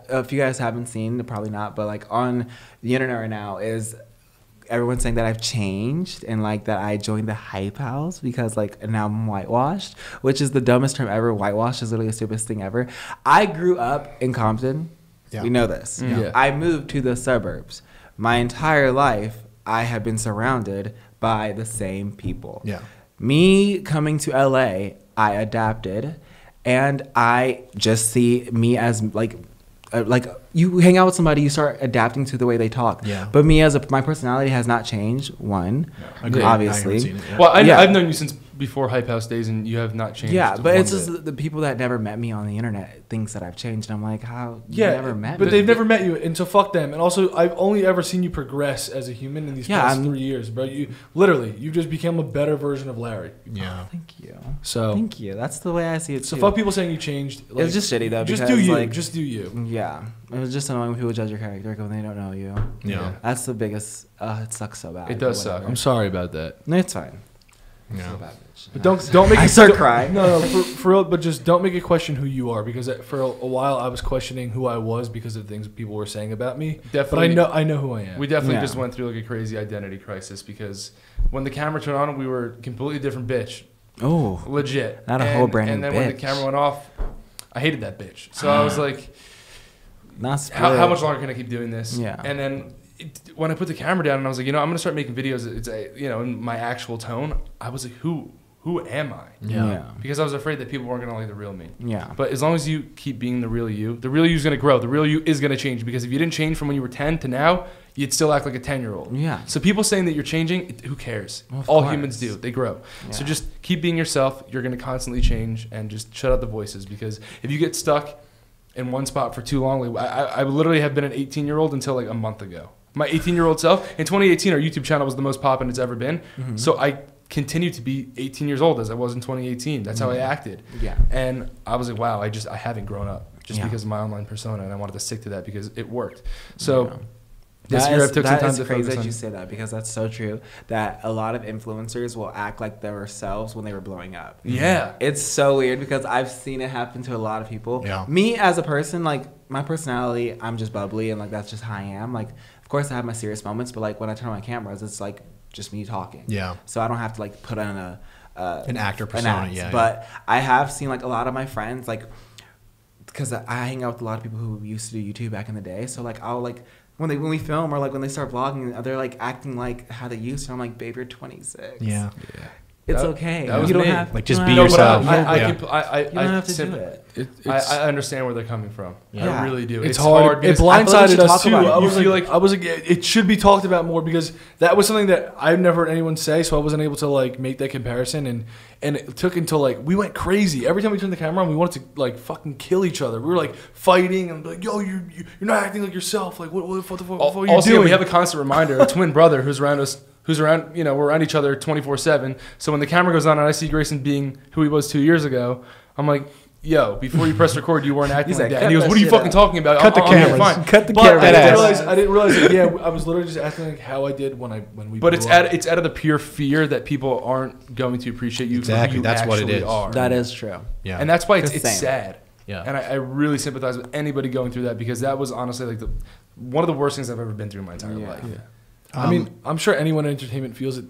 if you guys haven't seen, probably not, but like on the internet right now is everyone's saying that I've changed and like that I joined the hype house because like now I'm whitewashed, which is the dumbest term ever. Whitewashed is literally the stupidest thing ever. I grew up in Compton. Yeah. We know this. Yeah. I moved to the suburbs. My entire life, I have been surrounded by the same people. Yeah. Me coming to LA, I adapted, and I just see me as like you hang out with somebody, you start adapting to the way they talk. Yeah. But me my personality has not changed. One, obviously. Well, I've known you since before Hype House days, and you have not changed. Yeah, but it's just the people that never met me on the internet thinks that I've changed. And I'm like, how? You never met me. But they've never met you, and so fuck them. And also, I've only ever seen you progress as a human in these past 3 years, bro. You just became a better version of Larry. Yeah. Oh, thank you. So thank you. That's the way I see it too. So fuck people saying you changed. Like, it's just shitty though. Just do you. Like, just do you. Yeah. It was just annoying when people judge your character when they don't know you. Yeah. That's the biggest. It sucks so bad. It does suck. I'm sorry about that. No, it's fine. Yeah. But don't make I start crying. No, for real. But just don't make it question who you are, because for a while I was questioning who I was because of things people were saying about me. Definitely, but I know who I am. We definitely just went through like a crazy identity crisis because when the camera turned on, we were a completely different bitch. Oh, legit. Not a whole brand new bitch. And then when the camera went off, I hated that bitch. So I was like, how much longer can I keep doing this? Yeah. And then when I put the camera down and I was like, I'm gonna start making videos. It's in my actual tone. I was like, who am I? Yeah. Because I was afraid that people weren't gonna like the real me. Yeah. But as long as you keep being the real you is gonna grow. The real you is gonna change, because if you didn't change from when you were 10 to now, you'd still act like a 10-year-old. Yeah. So people saying that you're changing, who cares? Well, All humans do. They grow. Yeah. So just keep being yourself. You're gonna constantly change, and just shut out the voices, because if you get stuck in one spot for too long, like, I literally have been an 18-year-old until like a month ago. My 18-year-old self, in 2018, our YouTube channel was the most poppin' it's ever been. Mm-hmm. So I continue to be 18 years old as I was in 2018. That's how I acted. Yeah. And I was like, wow, I haven't grown up just because of my online persona, and I wanted to stick to that because it worked. So this year I've took some time to focus on. That is crazy that you say that, because that's so true, that a lot of influencers will act like they were themselves when they were blowing up. Yeah. It's so weird, because I've seen it happen to a lot of people. Yeah. Me as a person, like my personality, I'm just bubbly, and like that's just how I am. Like, of course I have my serious moments, but like when I turn on my cameras, it's like just me talking. Yeah. So I don't have to like put on an actor persona. Yeah. But I have seen like a lot of my friends, like, because I hang out with a lot of people who used to do YouTube back in the day. So like I'll like when we film, or like when they start vlogging, they're like acting like how they used to. I'm like, babe, you're 26. Yeah. It's okay. That was you don't me. have like just be yourself. You don't have to do it. I understand where they're coming from. Yeah. I really do. It's hard. It blindsided us too. I was like, it should be talked about more, because that was something that I've never heard anyone say. So I wasn't able to like make that comparison, and it took until like we went crazy. Every time we turned the camera on, we wanted to like fucking kill each other. We were like fighting and like, yo, you're not acting like yourself. Like what the fuck are you doing? We have a constant reminder, a twin brother who's around us. Who's around, we're around each other 24/7. So when the camera goes on and I see Grayson being who he was 2 years ago, I'm like, yo, before you press record, you weren't acting like that. And he goes, what are you fucking talking about? Cut the cameras. Cut the cameras. I didn't realize that, I was literally just acting like how I did when we. But it's out of the pure fear that people aren't going to appreciate you. Exactly. For who that's you what it is. Are. That is true. Yeah. And that's why it's sad. Yeah. And I really sympathize with anybody going through that, because that was honestly like one of the worst things I've ever been through in my entire life. Yeah. I mean, I'm sure anyone in entertainment feels it.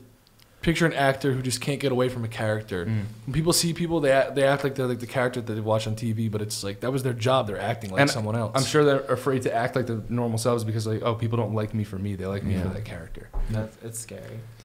Picture an actor who just can't get away from a character. When people see people, they act like they're like the character that they watch on TV, but it's like that was their job. They're acting like someone else. I'm sure they're afraid to act like the normal selves, because like, oh, people don't like me for me. They like me for that character. It's scary.